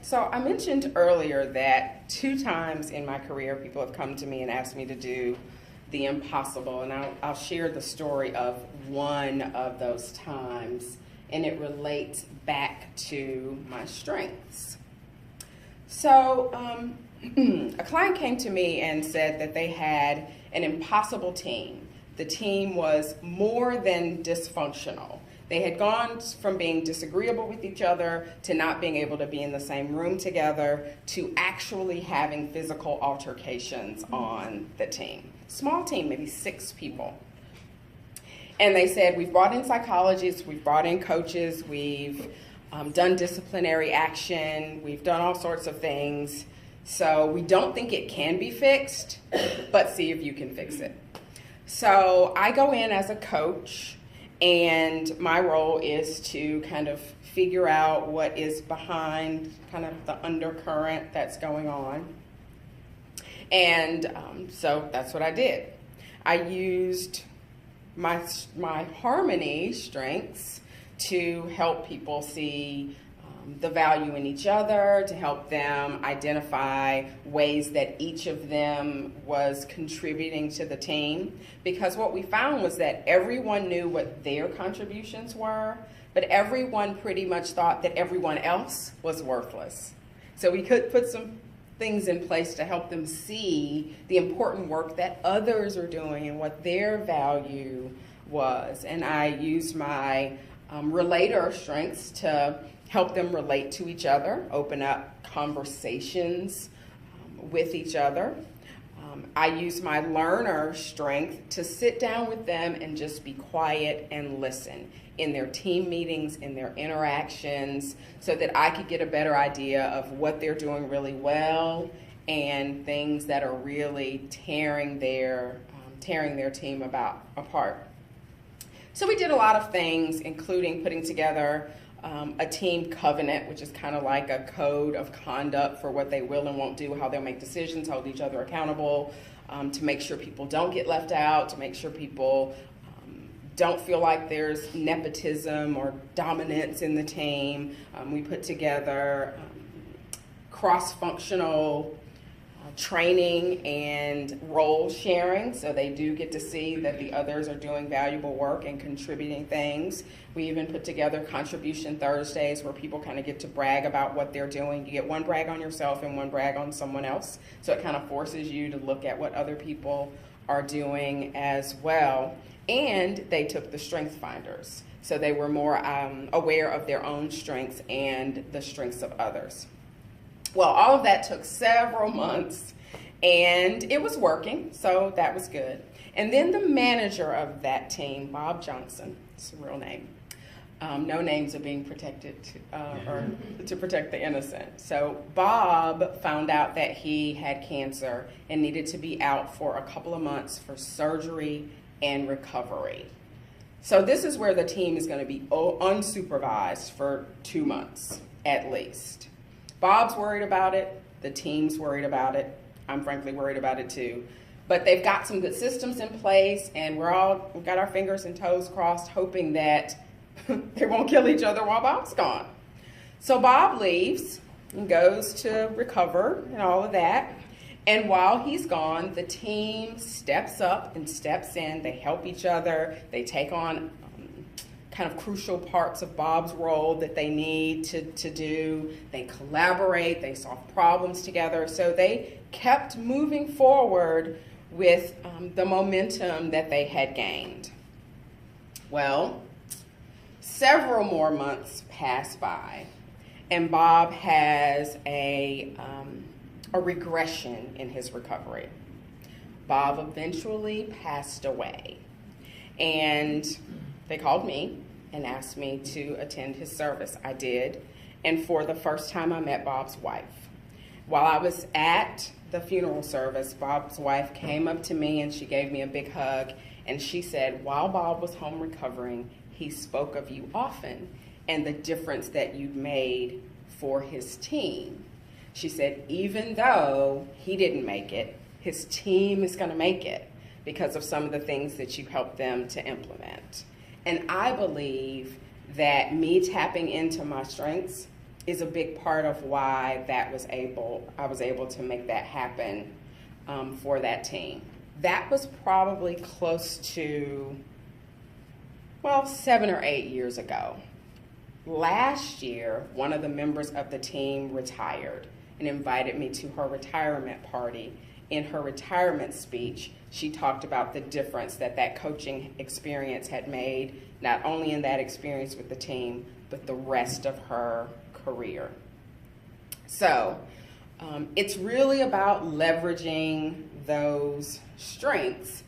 So I mentioned earlier that 2 times in my career, people have come to me and asked me to do the impossible, and I'll share the story of one of those times, and it relates back to my strengths. So a client came to me and said that they had an impossible team. The team was more than dysfunctional. They had gone from being disagreeable with each other to not being able to be in the same room together to actually having physical altercations on the team. Small team, maybe 6 people. And they said, we've brought in psychologists, we've brought in coaches, we've done disciplinary action, we've done all sorts of things. So we don't think it can be fixed, but see if you can fix it. So I go in as a coach, and my role is to kind of figure out what is behind kind of the undercurrent that's going on. And so that's what I did. I used my harmony strengths to help people see the value in each other, to help them identify ways that each of them was contributing to the team. Because what we found was that everyone knew what their contributions were, but everyone pretty much thought that everyone else was worthless. So we could put some things in place to help them see the important work that others are doing and what their value was. And I used my relator strengths to help them relate to each other, open up conversations with each other. I use my learner strength to sit down with them and just be quiet and listen in their team meetings, in their interactions, so that I could get a better idea of what they're doing really well and things that are really tearing their team apart. So we did a lot of things, including putting together a team covenant, which is kind of like a code of conduct for what they will and won't do, how they'll make decisions, hold each other accountable, to make sure people don't get left out, to make sure people don't feel like there's nepotism or dominance in the team. We put together cross-functional training and role sharing, so they do get to see that the others are doing valuable work and contributing things. We even put together Contribution Thursdays where people kind of get to brag about what they're doing. You get one brag on yourself and one brag on someone else, so it kind of forces you to look at what other people are doing as well. And they took the strength finders, so they were more aware of their own strengths and the strengths of others. Well, all of that took several months, and it was working, so that was good. And then the manager of that team, Bob Johnson, it's a real name. No names are being protected to protect the innocent. So Bob found out that he had cancer and needed to be out for a couple of months for surgery and recovery. So this is where the team is going to be unsupervised for 2 months at least. Bob's worried about it. The team's worried about it. I'm frankly worried about it too. But they've got some good systems in place, and we've got our fingers and toes crossed, hoping that they won't kill each other while Bob's gone. So Bob leaves and goes to recover and all of that. And while he's gone, the team steps up and steps in. They help each other. They take on kind of crucial parts of Bob's role that they need to do. They collaborate. They solve problems together. So they kept moving forward with the momentum that they had gained. Well, several more months pass by, and Bob has a regression in his recovery. Bob eventually passed away, and they called me and asked me to attend his service. I did, and for the first time I met Bob's wife. While I was at the funeral service, Bob's wife came up to me and she gave me a big hug, and she said, while Bob was home recovering, he spoke of you often and the difference that you'd made for his team. She said, even though he didn't make it, his team is going to make it because of some of the things that you helped them to implement. And I believe that me tapping into my strengths is a big part of why I was able to make that happen for that team. That was probably close to, well, 7 or 8 years ago. Last year, one of the members of the team retired and invited me to her retirement party. In her retirement speech, she talked about the difference that coaching experience had made, not only in that experience with the team, but the rest of her career. So it's really about leveraging those strengths